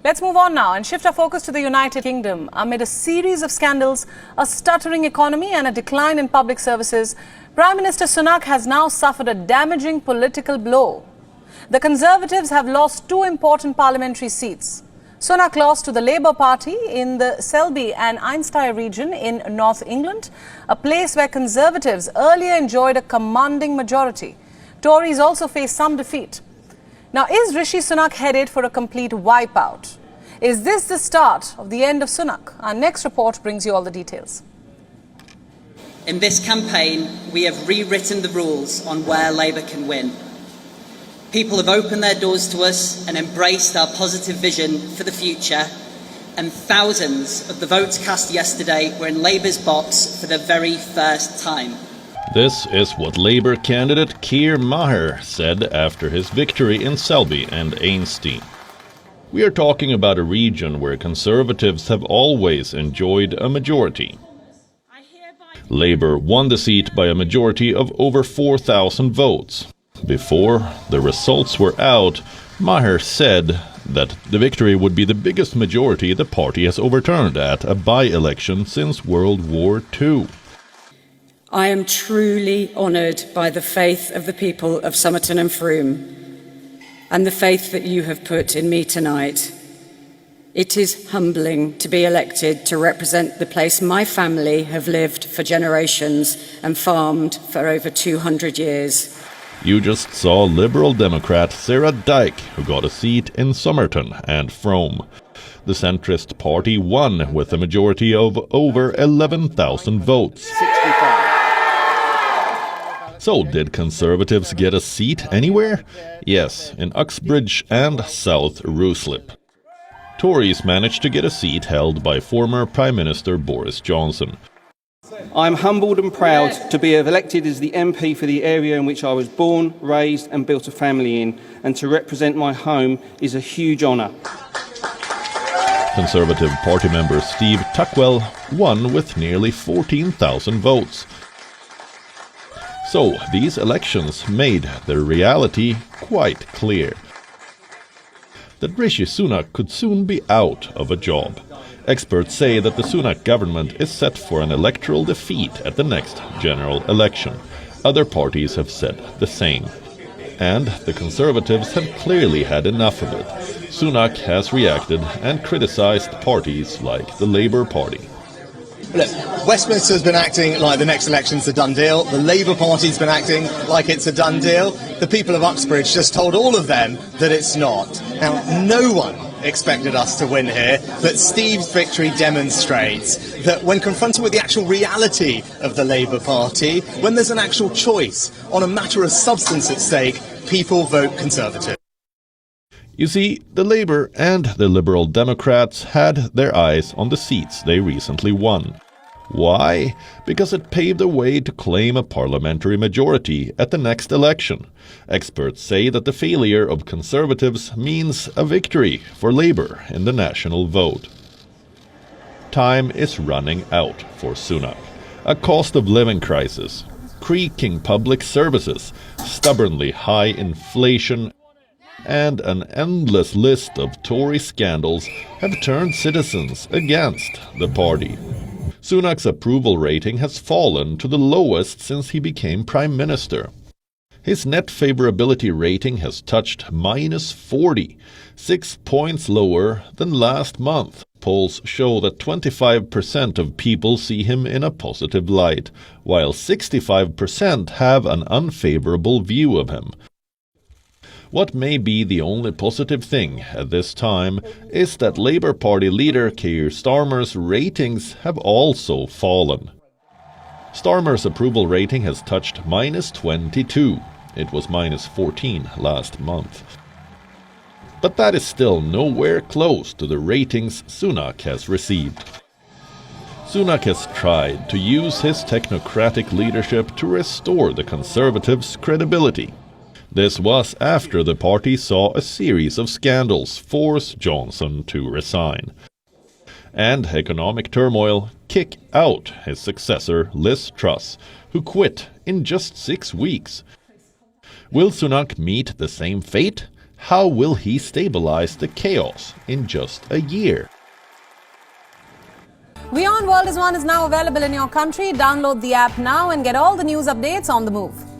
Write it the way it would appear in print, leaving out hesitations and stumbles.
Let's move on now and shift our focus to the United Kingdom. Amid a series of scandals, a stuttering economy and a decline in public services, Prime Minister Sunak has now suffered a damaging political blow. The Conservatives have lost two important parliamentary seats. Sunak lost to the Labour Party in the Selby and Ainsty region in North England, a place where Conservatives earlier enjoyed a commanding majority. Tories also faced some defeat. Now, is Rishi Sunak headed for a complete wipeout? Is this the start of the end of Sunak? Our next report brings you all the details. In this campaign, we have rewritten the rules on where Labour can win. People have opened their doors to us and embraced our positive vision for the future, and thousands of the votes cast yesterday were in Labour's box for the very first time. This is what Labour candidate Keir Maher said after his victory in Selby and Ainsty. We are talking about a region where Conservatives have always enjoyed a majority. Labour won the seat by a majority of over 4,000 votes. Before the results were out, Maher said that the victory would be the biggest majority the party has overturned at a by-election since World War II. I am truly honoured by the faith of the people of Somerton and Frome and the faith that you have put in me tonight. It is humbling to be elected to represent the place my family have lived for generations and farmed for over 200 years. You just saw Liberal Democrat Sarah Dyke, who got a seat in Somerton and Frome. The centrist party won with a majority of over 11,000 votes. 65. So, did Conservatives get a seat anywhere? Yes, in Uxbridge and South Ruislip. Tories managed to get a seat held by former Prime Minister Boris Johnson. I'm humbled and proud to be elected as the MP for the area in which I was born, raised and built a family in, and to represent my home is a huge honour. Conservative Party member Steve Tuckwell won with nearly 14,000 votes. So, these elections made their reality quite clear. That Rishi Sunak could soon be out of a job. Experts say that the Sunak government is set for an electoral defeat at the next general election. Other parties have said the same. And the Conservatives have clearly had enough of it. Sunak has reacted and criticised parties like the Labour Party. Look, Westminster's been acting like the next election's a done deal. The Labour Party's been acting like it's a done deal. The people of Uxbridge just told all of them that it's not. Now, no one expected us to win here, but Steve's victory demonstrates that when confronted with the actual reality of the Labour Party, when there's an actual choice on a matter of substance at stake, people vote Conservative. You see, the Labour and the Liberal Democrats had their eyes on the seats they recently won. Why? Because it paved the way to claim a parliamentary majority at the next election. Experts say that the failure of Conservatives means a victory for Labour in the national vote. Time is running out for Sunak. A cost of living crisis, creaking public services, stubbornly high inflation, and an endless list of Tory scandals have turned citizens against the party. Sunak's approval rating has fallen to the lowest since he became Prime Minister. His net favourability rating has touched -40, 6 points lower than last month. Polls show that 25% of people see him in a positive light, while 65% have an unfavourable view of him. What may be the only positive thing at this time is that Labour Party leader Keir Starmer's ratings have also fallen. Starmer's approval rating has touched -22. It was -14 last month. But that is still nowhere close to the ratings Sunak has received. Sunak has tried to use his technocratic leadership to restore the Conservatives' credibility. This was after the party saw a series of scandals force Johnson to resign. And economic turmoil kick out his successor Liz Truss, who quit in just 6 weeks. Will Sunak meet the same fate? How will he stabilize the chaos in just a year? WION World is One is now available in your country. Download the app now and get all the news updates on the move.